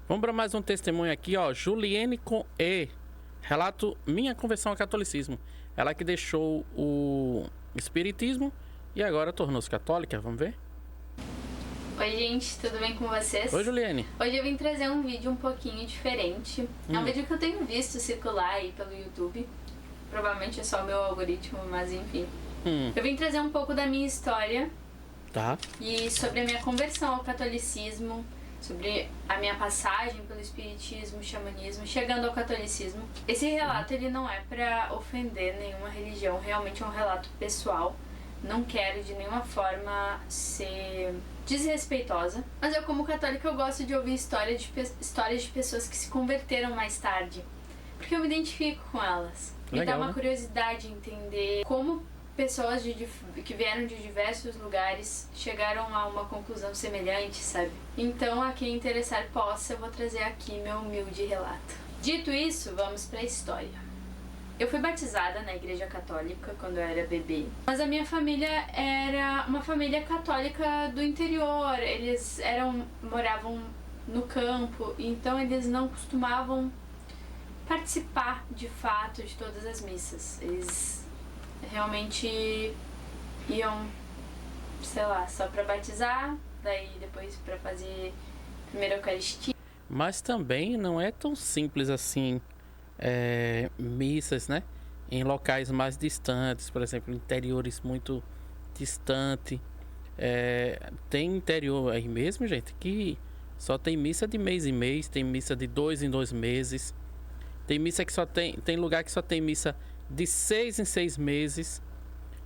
Vamos para mais um testemunho aqui, ó. Juliene com E. Relato minha conversão ao catolicismo. Ela que deixou o espiritismo e agora tornou-se católica. Vamos ver? Oi, gente, tudo bem com vocês? Oi, Juliene. Hoje eu vim trazer um vídeo um pouquinho diferente. É um vídeo que eu tenho visto circular aí pelo YouTube. Provavelmente é só o meu algoritmo, mas enfim. Eu vim trazer um pouco da minha história. Tá. E sobre a minha conversão ao catolicismo, sobre a minha passagem pelo espiritismo, xamanismo, chegando ao catolicismo. Esse relato ele não é pra ofender nenhuma religião, realmente é um relato pessoal. Não quero de nenhuma forma ser desrespeitosa, mas eu, como católica, eu gosto de ouvir histórias de pessoas que se converteram mais tarde, porque eu me identifico com elas. Me dá uma curiosidade em entender como pessoas que vieram de diversos lugares chegaram a uma conclusão semelhante, sabe? Então, a quem interessar eu vou trazer aqui meu humilde relato. Dito isso, vamos para a história. Eu fui batizada na igreja católica quando eu era bebê, mas a minha família era uma família católica do interior. Eles moravam no campo, então eles não costumavam participar de fato de todas as missas. Eles realmente iam, sei lá, só para batizar, daí depois para fazer a primeira Eucaristia. Mas também não é tão simples assim. Missas, né? Em locais mais distantes, por exemplo, interiores muito distantes. Tem interior aí mesmo, gente, que só tem missa de mês em mês, tem missa de 2 em 2 meses. Tem missa que tem lugar que só tem missa de 6 em 6 meses.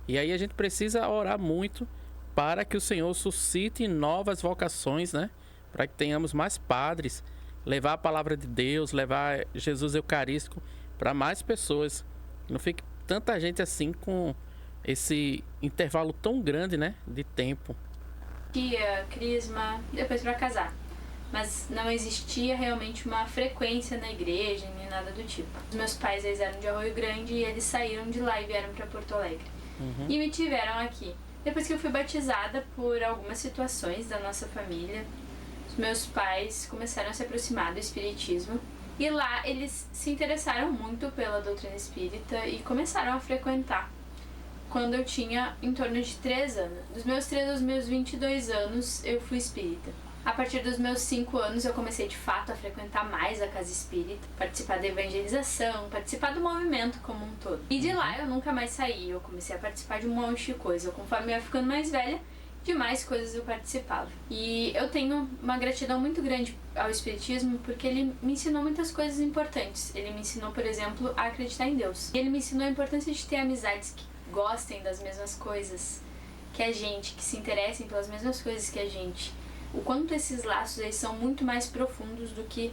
E aí a gente precisa orar muito para que o Senhor suscite novas vocações, né? Para que tenhamos mais padres, levar a palavra de Deus, levar Jesus Eucarístico para mais pessoas. Não fique tanta gente assim com esse intervalo tão grande, né, de tempo. Crisma, depois para casar. Mas não existia realmente uma frequência na igreja, nem nada do tipo. Os meus pais, eles eram de Arroio Grande e eles saíram de lá e vieram para Porto Alegre. E me tiveram aqui. Depois que eu fui batizada, por algumas situações da nossa família, os meus pais começaram a se aproximar do espiritismo. E lá eles se interessaram muito pela doutrina espírita e começaram a frequentar. Quando eu tinha em torno de 3 anos. Dos meus 3 aos meus 22 anos, eu fui espírita. A partir dos meus 5 anos, eu comecei de fato a frequentar mais a casa espírita, participar da evangelização, participar do movimento como um todo. E de lá eu nunca mais saí, eu comecei a participar de um monte de coisa. Conforme eu ia ficando mais velha, de mais coisas eu participava. E eu tenho uma gratidão muito grande ao espiritismo porque ele me ensinou muitas coisas importantes. Ele me ensinou, por exemplo, a acreditar em Deus. E ele me ensinou a importância de ter amizades que gostem das mesmas coisas que a gente, que se interessem pelas mesmas coisas que a gente. O quanto esses laços aí são muito mais profundos do que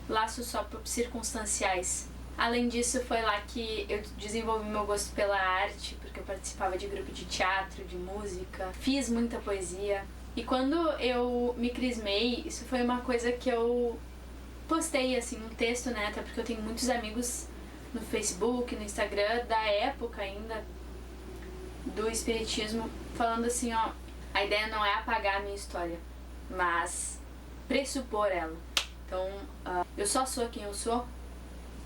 laços só circunstanciais. Além disso, foi lá que eu desenvolvi meu gosto pela arte, porque eu participava de grupo de teatro, de música, fiz muita poesia. E quando eu me crismei, isso foi uma coisa que eu postei, assim, um texto, né, até porque eu tenho muitos amigos no Facebook, no Instagram, da época ainda do espiritismo, falando assim, ó, a ideia não é apagar a minha história, mas pressupor ela. Então, eu só sou quem eu sou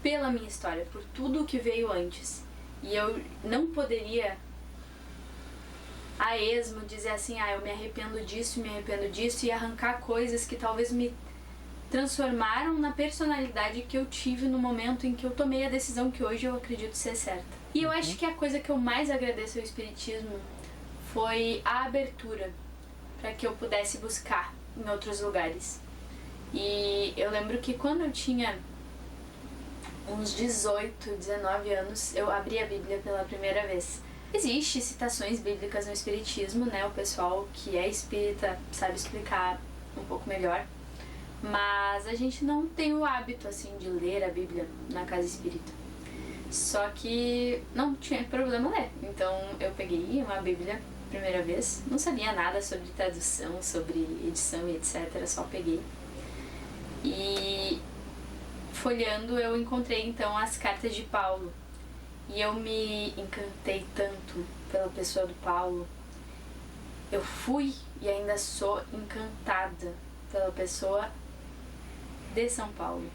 pela minha história, por tudo que veio antes. E eu não poderia a esmo dizer assim, eu me arrependo disso e arrancar coisas que talvez me transformaram na personalidade que eu tive no momento em que eu tomei a decisão que hoje eu acredito ser certa. E eu acho que a coisa que eu mais agradeço ao espiritismo foi a abertura para que eu pudesse buscar em outros lugares. E eu lembro que quando eu tinha uns 18, 19 anos, eu abri a Bíblia pela primeira vez. Existem citações bíblicas no espiritismo, né? O pessoal que é espírita sabe explicar um pouco melhor. Mas a gente não tem o hábito, assim, de ler a Bíblia na casa espírita. Só que não tinha problema ler. Então eu peguei uma Bíblia primeira vez, não sabia nada sobre tradução, sobre edição e etc, só peguei. E folheando eu encontrei então as cartas de Paulo. E eu me encantei tanto pela pessoa do Paulo. Eu fui e ainda sou encantada pela pessoa de São Paulo.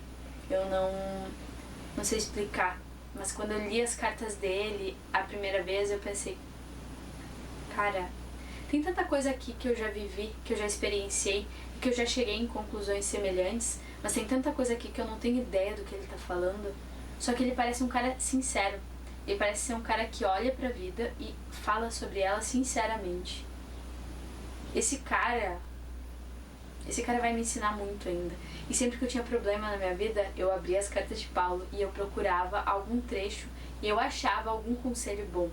Eu não sei explicar, mas quando eu li as cartas dele a primeira vez, eu pensei, cara, tem tanta coisa aqui que eu já vivi, que eu já experienciei, que eu já cheguei em conclusões semelhantes, mas tem tanta coisa aqui que eu não tenho ideia do que ele tá falando. Só que ele parece um cara sincero. Ele parece ser um cara que olha pra vida e fala sobre ela sinceramente. Esse cara vai me ensinar muito ainda. E sempre que eu tinha problema na minha vida, eu abria as cartas de Paulo e eu procurava algum trecho e eu achava algum conselho bom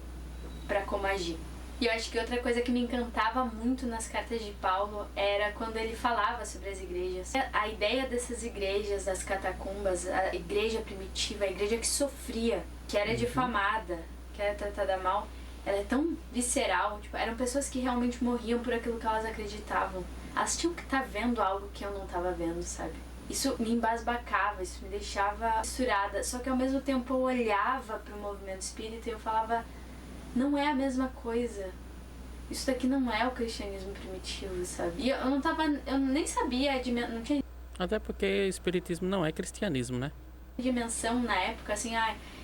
pra como agir. E eu acho que outra coisa que me encantava muito nas cartas de Paulo era quando ele falava sobre as igrejas. A ideia dessas igrejas, das catacumbas, a igreja primitiva, a igreja que sofria, que era difamada, que era tratada mal, ela é tão visceral. Tipo, eram pessoas que realmente morriam por aquilo que elas acreditavam. Elas tinham que estar vendo algo que eu não estava vendo, sabe? Isso me embasbacava, isso me deixava misturada. Só que ao mesmo tempo eu olhava para o movimento espírita e eu falava, não é a mesma coisa. Isso daqui não é o cristianismo primitivo, sabe? E eu nem sabia, não tinha... Até porque espiritismo não é cristianismo, né? Dimensão na época, assim,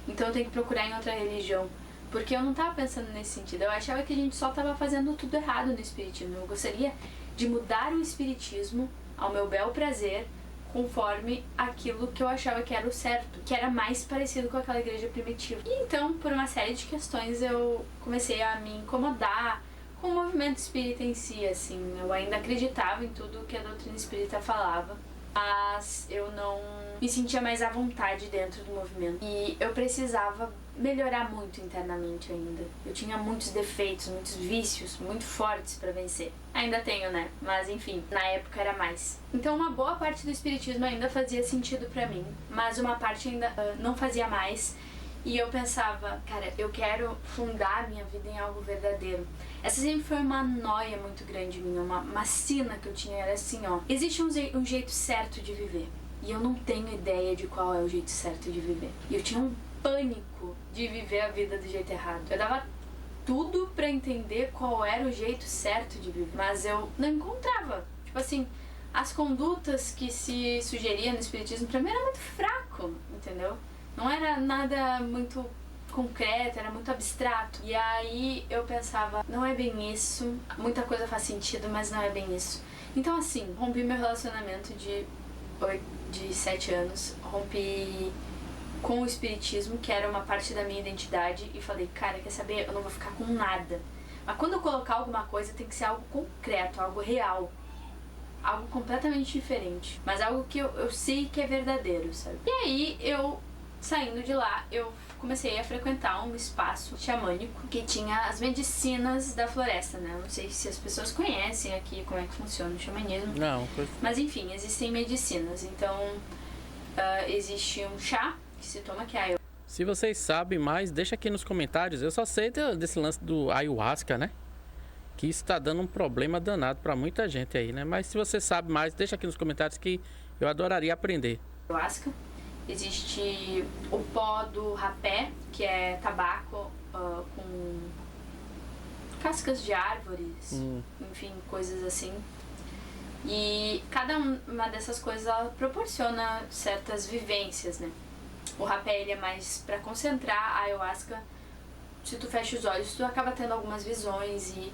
então eu tenho que procurar em outra religião. Porque eu não tava pensando nesse sentido. Eu achava que a gente só tava fazendo tudo errado no espiritismo. Eu gostaria de mudar o espiritismo ao meu bel prazer, conforme aquilo que eu achava que era o certo, que era mais parecido com aquela igreja primitiva. E então, por uma série de questões, eu comecei a me incomodar com o movimento espírita em si, assim. Eu ainda acreditava em tudo que a doutrina espírita falava, mas eu não me sentia mais à vontade dentro do movimento. E eu precisava melhorar muito internamente ainda. Eu tinha muitos defeitos, muitos vícios muito fortes pra vencer. Ainda tenho, né? Mas enfim, na época era mais. Então uma boa parte do espiritismo ainda fazia sentido pra mim, mas uma parte ainda não fazia mais. E eu pensava, cara, eu quero fundar a minha vida em algo verdadeiro. Essa sempre foi uma noia muito grande minha, uma sina que eu tinha, era assim, ó. Existe um jeito certo de viver. E eu não tenho ideia de qual é o jeito certo de viver. E eu tinha um pânico de viver a vida do jeito errado. Eu dava tudo pra entender qual era o jeito certo de viver, mas eu não encontrava. Tipo assim, as condutas que se sugeria no espiritismo pra mim era muito fraco, entendeu? Não era nada muito concreto, era muito abstrato. E aí eu pensava, não é bem isso, muita coisa faz sentido, mas não é bem isso. Então assim, rompi meu relacionamento de 7 anos, rompi com o espiritismo, que era uma parte da minha identidade, e falei, cara, quer saber, eu não vou ficar com nada. Mas quando eu colocar alguma coisa, tem que ser algo concreto, algo real. Algo completamente diferente, mas algo que eu sei que é verdadeiro, sabe? E aí eu, saindo de lá, eu comecei a frequentar um espaço xamânico que tinha as medicinas da floresta, né? Não sei se as pessoas conhecem aqui como é que funciona o xamanismo. Não. Mas enfim, existem medicinas. Então, existe um chá que se toma, que é ayahuasca. Se vocês sabem mais, deixa aqui nos comentários. Eu só sei desse lance do ayahuasca, né? Que isso tá dando um problema danado pra muita gente aí, né? Mas se você sabe mais, deixa aqui nos comentários que eu adoraria aprender. Ayahuasca. Existe o pó do rapé, que é tabaco com cascas de árvores, enfim, coisas assim. E cada uma dessas coisas ela proporciona certas vivências, né? O rapé ele é mais pra concentrar, a ayahuasca, se tu fecha os olhos, tu acaba tendo algumas visões e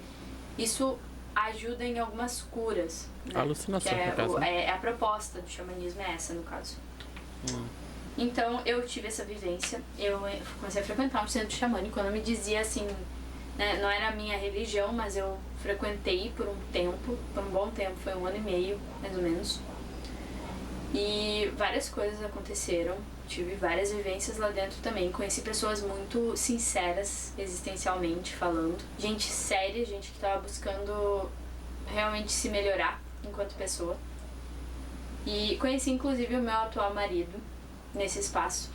isso ajuda em algumas curas, né? Alucinação, que no caso, né? é a proposta do xamanismo, é essa, no caso. Então eu tive essa vivência, eu comecei a frequentar um centro xamânico, eu não me dizia assim, né, não era a minha religião, mas eu frequentei por um tempo, por um bom tempo, foi 1 ano e meio, mais ou menos. E várias coisas aconteceram, tive várias vivências lá dentro também, conheci pessoas muito sinceras, existencialmente falando, gente séria, gente que tava buscando realmente se melhorar enquanto pessoa. E conheci inclusive o meu atual marido nesse espaço.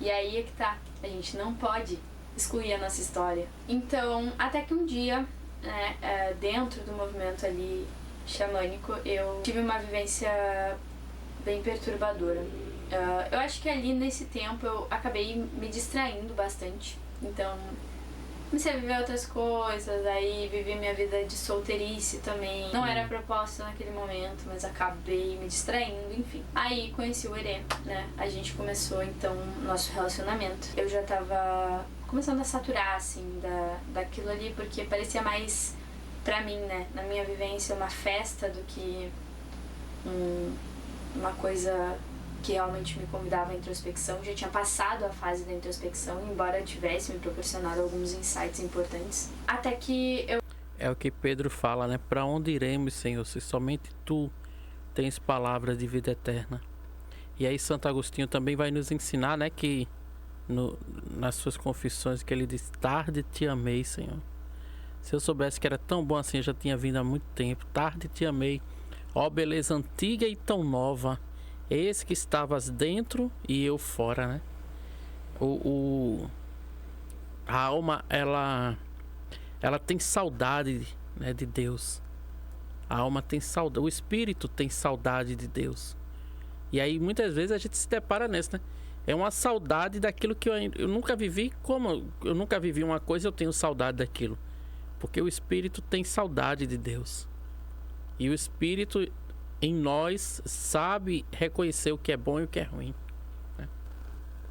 E aí é que tá, a gente não pode excluir a nossa história. Então, até que um dia, né, dentro do movimento ali xamânico, eu tive uma vivência bem perturbadora. Eu acho que ali nesse tempo eu acabei me distraindo bastante. Então, comecei a viver outras coisas, aí vivi minha vida de solteirice também. Não era propósito naquele momento, mas acabei me distraindo, enfim. Aí conheci o Herê, né? A gente começou então nosso relacionamento. Eu já tava começando a saturar, assim, daquilo ali, porque parecia mais pra mim, né? Na minha vivência, uma festa do que uma coisa que realmente me convidava à introspecção. Já tinha passado a fase da introspecção, embora tivesse me proporcionado alguns insights importantes. Até que eu... É o que Pedro fala, né? Para onde iremos, Senhor, se somente Tu tens palavras de vida eterna? E aí Santo Agostinho também vai nos ensinar, né? Que nas suas confissões, que ele diz: tarde te amei, Senhor. Se eu soubesse que era tão bom assim, eu já tinha vindo há muito tempo. Tarde te amei, ó beleza antiga e tão nova, eis que estavas dentro e eu fora, né? A alma, ela tem saudade, né, de Deus. A alma tem saudade, o espírito tem saudade de Deus. E aí muitas vezes a gente se depara nisso, né? É uma saudade daquilo que eu nunca vivi. Como eu nunca vivi uma coisa, eu tenho saudade daquilo. Porque o espírito tem saudade de Deus. E o espírito em nós sabe reconhecer o que é bom e o que é ruim, né?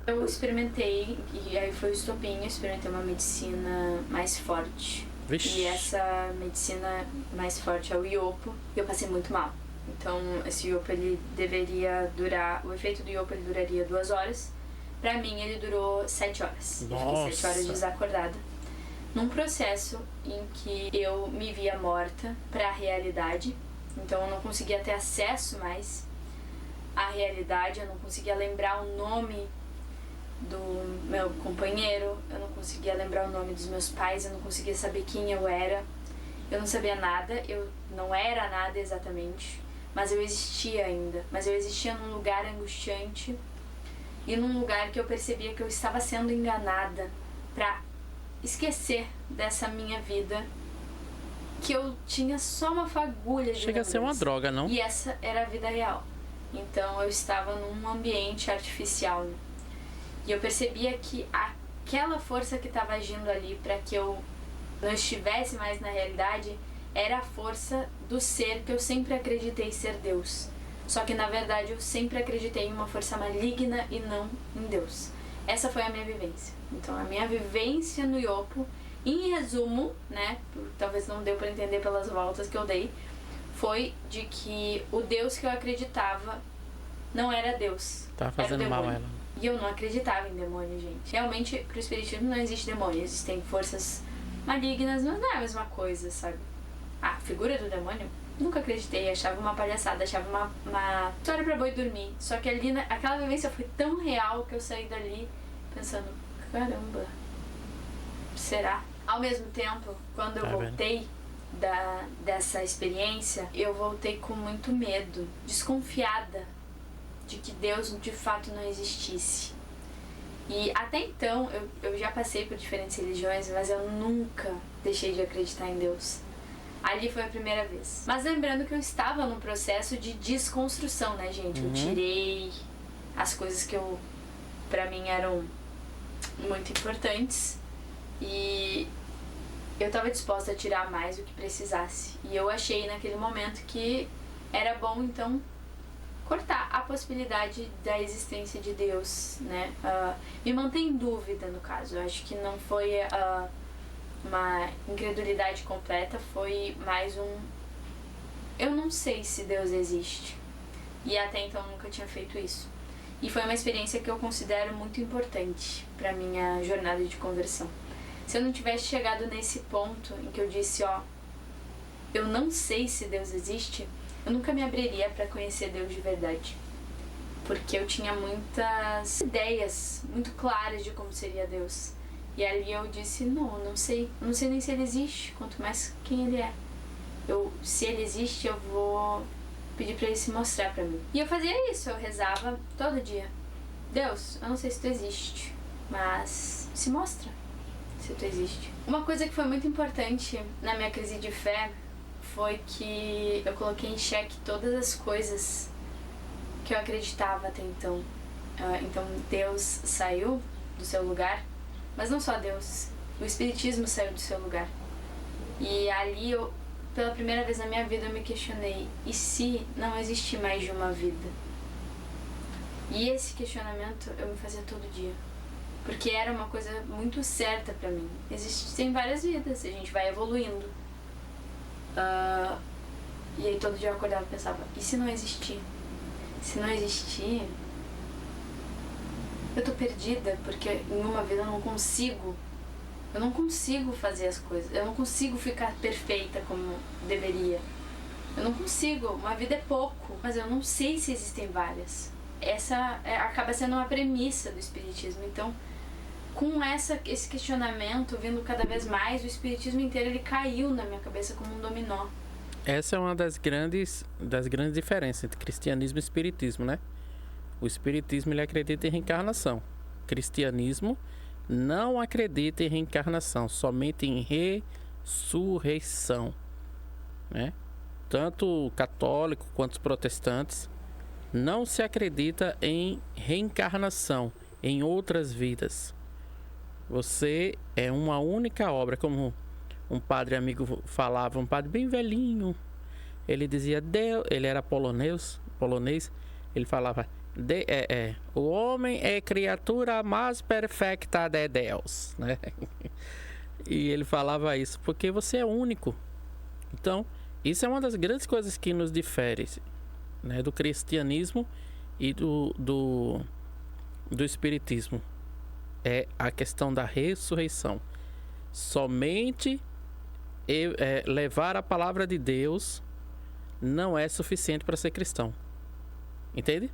Eu experimentei, e aí foi o estopim, eu experimentei uma medicina mais forte. Vixe. E essa medicina mais forte é o iopo, e eu passei muito mal. Então esse iopo, ele deveria durar, o efeito do iopo, ele duraria 2 horas. Pra mim ele durou 7 horas. Nossa. Eu fiquei 7 horas desacordada, num processo em que eu me via morta pra realidade. Então eu não conseguia ter acesso mais à realidade, eu não conseguia lembrar o nome do meu companheiro, eu não conseguia lembrar o nome dos meus pais, eu não conseguia saber quem eu era, eu não sabia nada, eu não era nada exatamente, mas eu existia ainda, mas eu existia num lugar angustiante e num lugar que eu percebia que eu estava sendo enganada pra esquecer dessa minha vida, que eu tinha só uma fagulha de Chega a ser uma droga, não? E essa era a vida real. Então eu estava num ambiente artificial, né? E eu percebia que aquela força que estava agindo ali para que eu não estivesse mais na realidade era a força do ser que eu sempre acreditei ser Deus. Só que na verdade eu sempre acreditei em uma força maligna e não em Deus. Essa foi a minha vivência. Então a minha vivência no Iopo, em resumo, né, talvez não deu para entender pelas voltas que eu dei, foi de que o Deus que eu acreditava não era Deus. Tá fazendo mal a ela. E eu não acreditava em demônio, gente. Realmente, pro espiritismo não existe demônio, existem forças malignas, mas não é a mesma coisa, sabe? A figura do demônio, nunca acreditei, achava uma palhaçada, achava uma história pra boi dormir. Só que ali, aquela vivência foi tão real que eu saí dali pensando, caramba, será? Ao mesmo tempo, quando eu voltei dessa experiência, eu voltei com muito medo, desconfiada de que Deus de fato não existisse. E até então, eu já passei por diferentes religiões, mas eu nunca deixei de acreditar em Deus. Ali foi a primeira vez. Mas lembrando que eu estava num processo de desconstrução, né, gente? Eu tirei as coisas que pra mim eram muito importantes e eu estava disposta a tirar mais do que precisasse. E eu achei naquele momento que era bom, então, cortar a possibilidade da existência de Deus, né? Me mantém em dúvida, no caso. Eu acho que não foi uma incredulidade completa, foi mais eu não sei se Deus existe. E até então eu nunca tinha feito isso. E foi uma experiência que eu considero muito importante para minha jornada de conversão. Se eu não tivesse chegado nesse ponto em que eu disse, eu não sei se Deus existe, eu nunca me abriria para conhecer Deus de verdade. Porque eu tinha muitas ideias muito claras de como seria Deus. E ali eu disse, não sei nem se ele existe, quanto mais quem ele é. Se ele existe, eu vou pedir para ele se mostrar para mim. E eu fazia isso, eu rezava todo dia. Deus, eu não sei se tu existe, mas se mostra se tu existe. Uma coisa que foi muito importante na minha crise de fé foi que eu coloquei em xeque todas as coisas que eu acreditava até então. Então Deus saiu do seu lugar, mas não só Deus. O espiritismo saiu do seu lugar. E ali, pela primeira vez na minha vida, eu me questionei: e se não existir mais de uma vida? E esse questionamento eu me fazia todo dia. Porque era uma coisa muito certa pra mim. Existem várias vidas, a gente vai evoluindo. E aí todo dia eu acordava e pensava: e se não existir? Se não existir, eu tô perdida, porque em uma vida eu não consigo fazer as coisas, eu não consigo ficar perfeita como deveria, eu não consigo, uma vida é pouco, mas eu não sei se existem várias. Essa acaba sendo uma premissa do espiritismo. Então, com esse questionamento vindo cada vez mais, o espiritismo inteiro ele caiu na minha cabeça como um dominó. Essa é uma das grandes diferenças entre cristianismo e espiritismo, né? O espiritismo ele acredita em reencarnação. O cristianismo não acredita em reencarnação, somente em ressurreição, né? Tanto o católico quanto os protestantes não se acredita em reencarnação, em outras vidas. Você é uma única obra, como um padre amigo falava, um padre bem velhinho. Ele dizia, Deus, ele era polonês, ele falava, o homem é criatura mais perfeita de Deus, né? E ele falava isso porque você é único. Então, isso é uma das grandes coisas que nos difere, né, do cristianismo e do espiritismo. É a questão da ressurreição. Somente levar a palavra de Deus não é suficiente para ser cristão. Entende?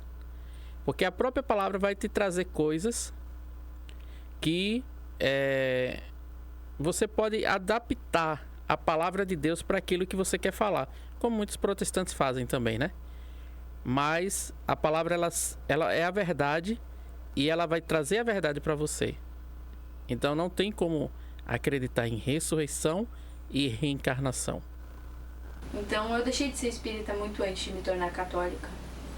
Porque a própria palavra vai te trazer coisas que você pode adaptar a palavra de Deus para aquilo que você quer falar, como muitos protestantes fazem também, né? Mas a palavra ela é a verdade e ela vai trazer a verdade para você. Então não tem como acreditar em ressurreição e reencarnação. Então eu deixei de ser espírita muito antes de me tornar católica.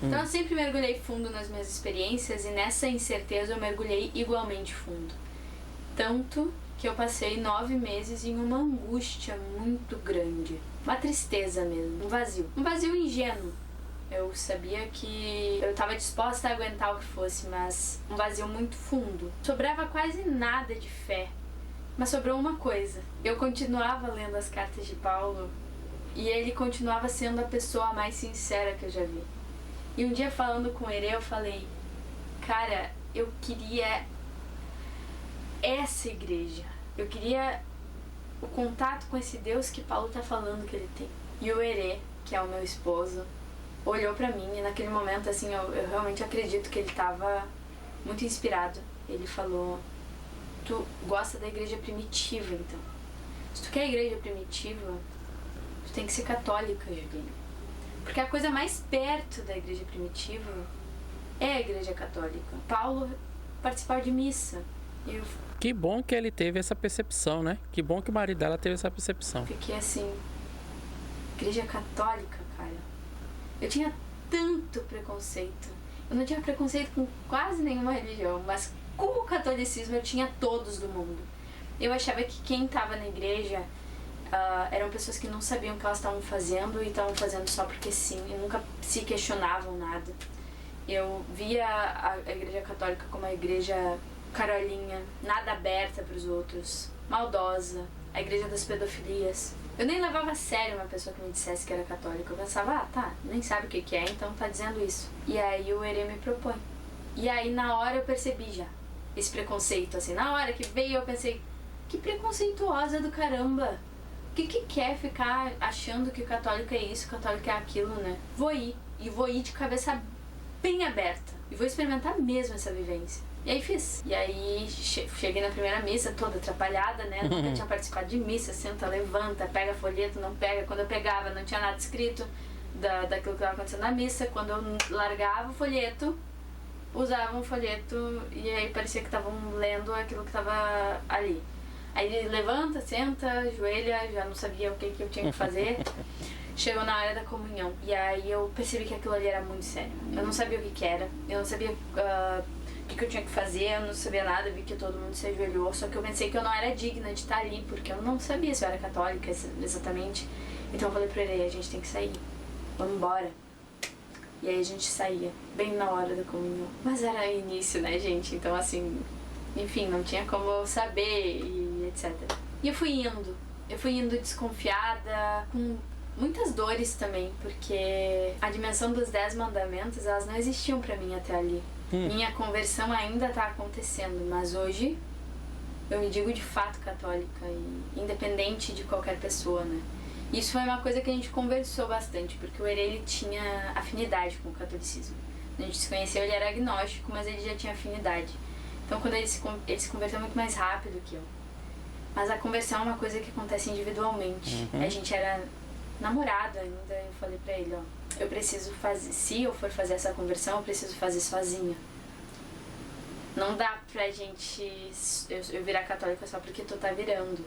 Então eu sempre mergulhei fundo nas minhas experiências e nessa incerteza eu mergulhei igualmente fundo. Tanto que eu passei 9 meses em uma angústia muito grande. Uma tristeza mesmo, um vazio. Um vazio ingênuo. Eu sabia que eu estava disposta a aguentar o que fosse, mas um vazio muito fundo. Sobrava quase nada de fé, mas sobrou uma coisa. Eu continuava lendo as cartas de Paulo e ele continuava sendo a pessoa mais sincera que eu já vi. E um dia falando com ele, eu falei, cara, eu queria essa igreja. Eu queria o contato com esse Deus que Paulo tá falando que ele tem. E o Herê, que é o meu esposo, olhou pra mim e naquele momento, assim, eu realmente acredito que ele tava muito inspirado. Ele falou, tu gosta da igreja primitiva, então. Se tu quer a igreja primitiva, tu tem que ser católica, Julinho. Porque a coisa mais perto da igreja primitiva é a igreja católica. Paulo participava de missa. Que bom que ele teve essa percepção, né? Que bom que o marido dela teve essa percepção. Fiquei assim, igreja católica, cara. Eu tinha tanto preconceito. Eu não tinha preconceito com quase nenhuma religião, mas com o catolicismo eu tinha todos do mundo. Eu achava que quem estava na igreja eram pessoas que não sabiam o que elas estavam fazendo e estavam fazendo só porque sim, e nunca se questionavam nada. Eu via a igreja católica como a igreja carolinha, nada aberta para os outros, maldosa, a igreja das pedofilias. Eu nem levava a sério uma pessoa que me dissesse que era católica. Eu pensava, tá, nem sabe o que é, então tá dizendo isso. E aí o Herê me propõe. E aí na hora eu percebi já esse preconceito, assim, na hora que veio eu pensei, que preconceituosa do caramba. O que quer ficar achando que o católico é isso, o católico é aquilo, né? Vou ir, e vou ir de cabeça bem aberta. E vou experimentar mesmo essa vivência. E aí fiz. E aí cheguei na primeira missa toda atrapalhada, né? Nunca tinha participado de missa, senta, levanta, pega folheto, não pega. Quando eu pegava não tinha nada escrito daquilo que estava acontecendo na missa. Quando eu largava o folheto, usava um folheto e aí parecia que estavam lendo aquilo que estava ali. Aí ele levanta, senta, ajoelha, já não sabia o que eu tinha que fazer. Chegou na hora da comunhão. E aí eu percebi que aquilo ali era muito sério. Eu não sabia o que era. Eu não sabia que eu tinha que fazer, eu não sabia nada, vi que todo mundo se ajoelhou, só que eu pensei que eu não era digna de estar ali, porque eu não sabia se eu era católica exatamente. Então eu falei pra ele, a gente tem que sair, vamos embora. E aí a gente saía, bem na hora da comunhão. Mas era início, né, gente? Então assim, enfim, não tinha como eu saber e etc. E eu fui indo desconfiada, com muitas dores também, porque a dimensão dos 10 mandamentos, elas não existiam pra mim até ali. Minha conversão ainda tá acontecendo, mas hoje eu me digo de fato católica e independente de qualquer pessoa, né? Isso foi uma coisa que a gente conversou bastante, porque o Herê, ele tinha afinidade com o catolicismo. Quando a gente se conheceu, ele era agnóstico, mas ele já tinha afinidade. Então quando ele se converteu muito mais rápido que eu. Mas a conversão é uma coisa que acontece individualmente. A gente era namorado ainda, eu falei pra ele, ó, eu preciso fazer, se eu for fazer essa conversão, eu preciso fazer sozinha. Não dá pra gente, eu virar católica só porque tu tá virando.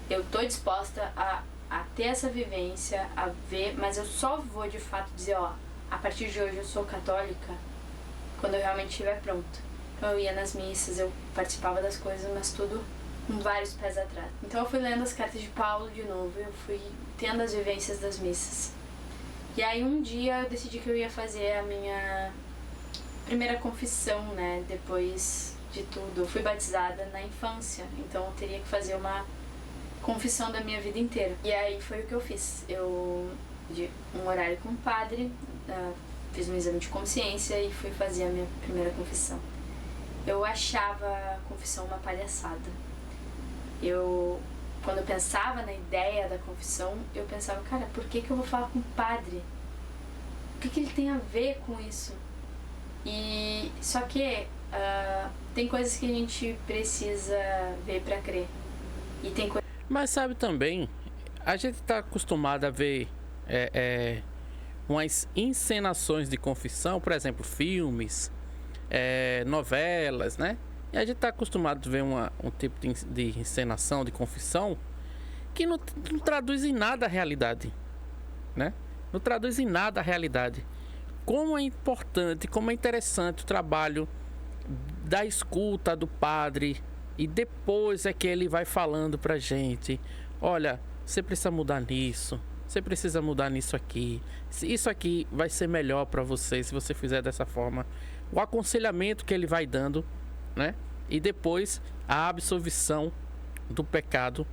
Eu tô disposta a ter essa vivência, a ver, mas eu só vou de fato dizer, ó, a partir de hoje eu sou católica quando eu realmente estiver pronta. Então eu ia nas missas, eu participava das coisas, mas tudo com vários pés atrás. Então eu fui lendo as cartas de Paulo de novo, eu fui tendo as vivências das missas. E aí um dia eu decidi que eu ia fazer a minha primeira confissão, né, depois de tudo. Eu fui batizada na infância, então eu teria que fazer uma confissão da minha vida inteira. E aí foi o que eu fiz. Eu, de um horário com o padre, fiz um exame de consciência e fui fazer a minha primeira confissão. Eu achava a confissão uma palhaçada. Quando eu pensava na ideia da confissão, eu pensava, cara, por que eu vou falar com o padre? O que ele tem a ver com isso? E só que tem coisas que a gente precisa ver pra crer. E tem Mas sabe também, a gente tá acostumado a ver umas encenações de confissão, por exemplo, filmes, novelas, né? E a gente tá acostumado a ver um tipo de encenação, de confissão, que não traduz em nada a realidade, né? Não traduz em nada a realidade. Como é importante, como é interessante o trabalho da escuta do padre, e depois é que ele vai falando pra gente, olha, você precisa mudar nisso, você precisa mudar nisso aqui, isso aqui vai ser melhor pra você se você fizer dessa forma. O aconselhamento que ele vai dando, né? E depois a absolvição do pecado.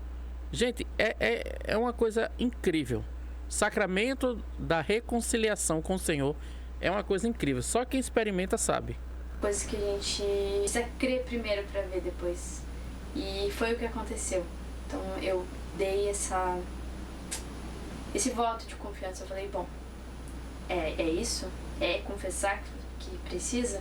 Gente, é uma coisa incrível. Sacramento da reconciliação com o Senhor é uma coisa incrível. Só quem experimenta sabe. Coisas que a gente precisa crer primeiro para ver depois. E foi o que aconteceu. Então eu dei esse voto de confiança. Eu falei, bom, é isso? É confessar que precisa?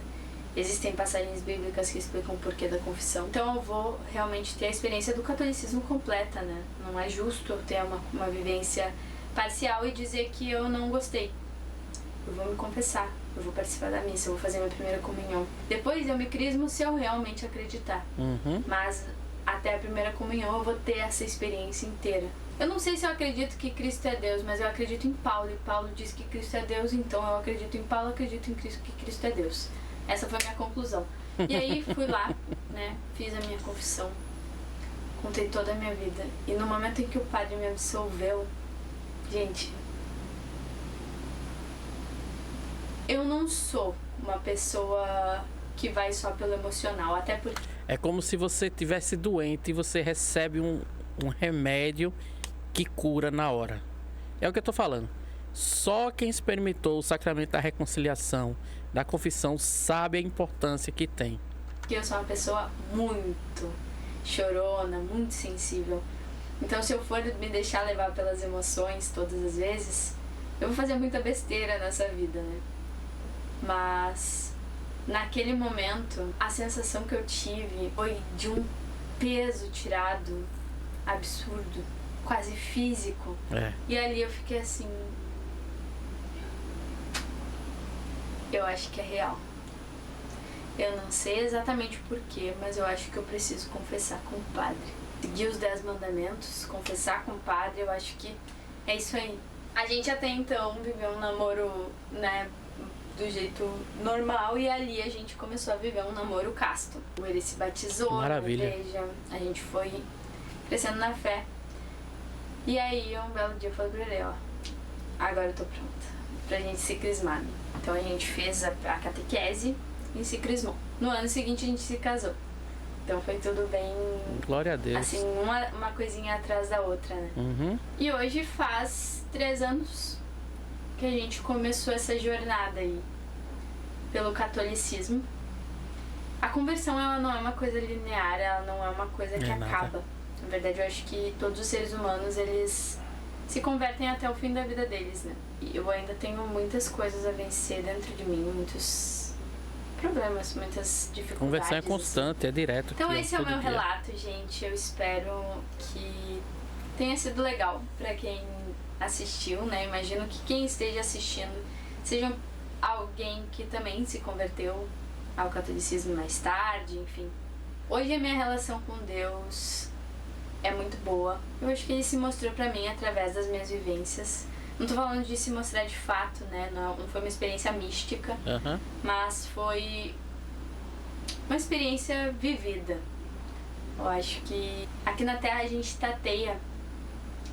Existem passagens bíblicas que explicam o porquê da confissão. Então eu vou realmente ter a experiência do catolicismo completa, né? Não é justo eu ter uma vivência parcial e dizer que eu não gostei. Eu vou me confessar, eu vou participar da missa, eu vou fazer minha primeira comunhão. Depois eu me crismo se eu realmente acreditar. Mas até a primeira comunhão eu vou ter essa experiência inteira. Eu não sei se eu acredito que Cristo é Deus, mas eu acredito em Paulo. E Paulo diz que Cristo é Deus, então eu acredito em Paulo, acredito em Cristo, que Cristo é Deus. Essa foi a minha conclusão. E aí fui lá, né, fiz a minha confissão, contei toda a minha vida. E no momento em que o padre me absolveu, gente, eu não sou uma pessoa que vai só pelo emocional, até porque... É como se você tivesse doente e você recebe um remédio que cura na hora. É o que eu tô falando. Só quem experimentou o sacramento da reconciliação, da confissão, sabe a importância que tem. Eu sou uma pessoa muito chorona, muito sensível. Então se eu for me deixar levar pelas emoções todas as vezes, eu vou fazer muita besteira nessa vida, né? Mas naquele momento, a sensação que eu tive foi de um peso tirado absurdo, quase físico. E ali eu fiquei assim, eu acho que é real. Eu não sei exatamente o porquê, mas eu acho que eu preciso confessar com o padre. Seguir os 10 mandamentos, confessar com o padre, eu acho que é isso aí. A gente até então viveu um namoro, né, do jeito normal, e ali a gente começou a viver um namoro casto. Ele se batizou na igreja, a gente foi crescendo na fé. E aí, um belo dia eu falei pra ele, ó, agora eu tô pronta pra gente se crismar. Então a gente fez a catequese e se crismou. No ano seguinte a gente se casou. Então foi tudo bem... Glória a Deus. Assim, uma coisinha atrás da outra, né? Uhum. E hoje faz 3 anos que a gente começou essa jornada aí pelo catolicismo. A conversão, ela não é uma coisa linear, ela não é uma coisa que acaba. Na verdade, eu acho que todos os seres humanos, eles se convertem até o fim da vida deles, né? E eu ainda tenho muitas coisas a vencer dentro de mim, muitos problemas, muitas dificuldades. Conversão é constante, é direto. Então esse é o meu relato, gente. Eu espero que tenha sido legal pra quem assistiu, né? Imagino que quem esteja assistindo seja alguém que também se converteu ao catolicismo mais tarde, enfim. Hoje a minha relação com Deus é muito boa. Eu acho que ele se mostrou pra mim através das minhas vivências. Não tô falando de se mostrar de fato, né? Não foi uma experiência mística, mas foi uma experiência vivida. Eu acho que aqui na Terra a gente tateia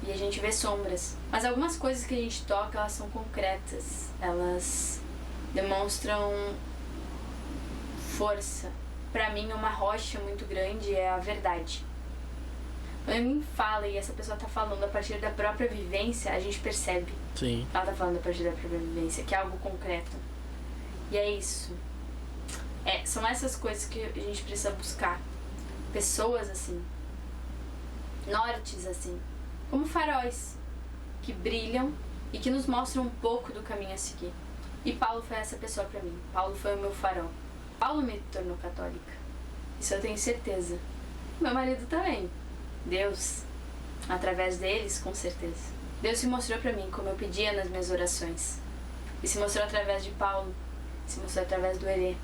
e a gente vê sombras. Mas algumas coisas que a gente toca, elas são concretas. Elas demonstram força. Pra mim, uma rocha muito grande é a verdade. Quando alguém fala e essa pessoa tá falando a partir da própria vivência, a gente percebe. Sim. Ela tá falando a partir da própria vivência, que é algo concreto. E é isso. São essas coisas que a gente precisa buscar. Pessoas assim. Nortes assim. Como faróis. Que brilham e que nos mostram um pouco do caminho a seguir. E Paulo foi essa pessoa pra mim. Paulo foi o meu farol. Paulo me tornou católica. Isso eu tenho certeza. Meu marido também. Deus, através deles, com certeza. Deus se mostrou pra mim como eu pedia nas minhas orações. E se mostrou através de Paulo. Se mostrou através do Herê.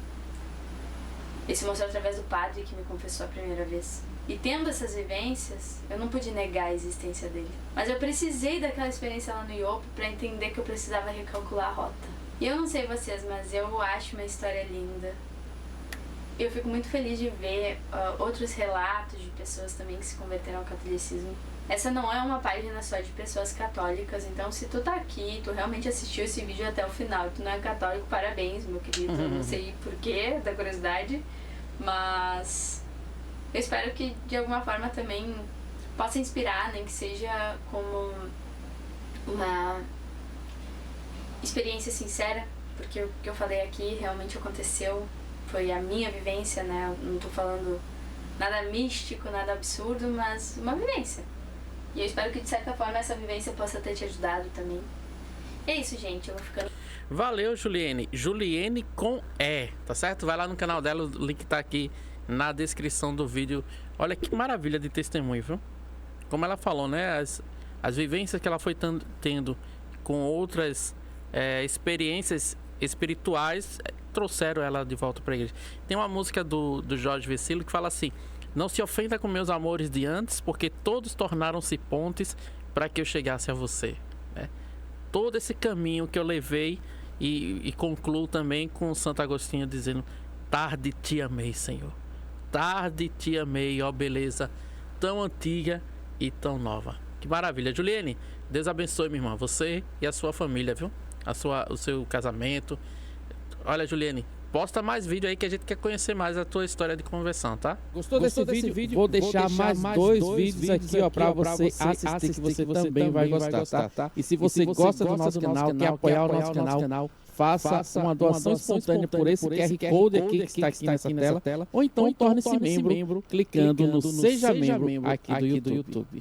E se mostrou através do padre que me confessou a primeira vez. E tendo essas vivências, eu não pude negar a existência dele. Mas eu precisei daquela experiência lá no Iopo pra entender que eu precisava recalcular a rota. E eu não sei vocês, mas eu acho uma história linda. Eu fico muito feliz de ver outros relatos de pessoas também que se converteram ao catolicismo. Essa não é uma página só de pessoas católicas, então se tu tá aqui, tu realmente assistiu esse vídeo até o final, tu não é católico, parabéns, meu querido. Não sei porquê, da curiosidade, mas eu espero que de alguma forma também possa inspirar, nem que seja como uma experiência sincera, porque o que eu falei aqui realmente aconteceu. Foi a minha vivência, né? Eu não tô falando nada místico, nada absurdo, mas uma vivência. E eu espero que, de certa forma, essa vivência possa ter te ajudado também. E é isso, gente. Eu vou ficando... Valeu, Juliene. Juliene com E, tá certo? Vai lá no canal dela, o link tá aqui na descrição do vídeo. Olha que maravilha de testemunho, viu? Como ela falou, né? As vivências que ela foi tendo com outras experiências espirituais trouxeram ela de volta para a igreja. Tem uma música do Jorge Vecilo que fala assim: não se ofenda com meus amores de antes, porque todos tornaram-se pontes para que eu chegasse a você, né? Todo esse caminho que eu levei e concluo também com Santo Agostinho dizendo: tarde te amei, Senhor, tarde te amei, ó beleza tão antiga e tão nova. Que maravilha. Juliene, Deus abençoe, minha irmã, você e a sua família, viu? O seu casamento. Olha, Juliene, posta mais vídeo aí que a gente quer conhecer mais a tua história de conversão, tá? Gostou desse vídeo? Vou deixar mais dois vídeos aqui, ó, pra você assistir, que você também vai gostar, tá? E se você gosta do nosso canal, quer apoiar o nosso canal, faça uma doação espontânea por esse QR Code aqui que está aqui nessa tela, ou então torne-se membro clicando no Seja Membro aqui do YouTube.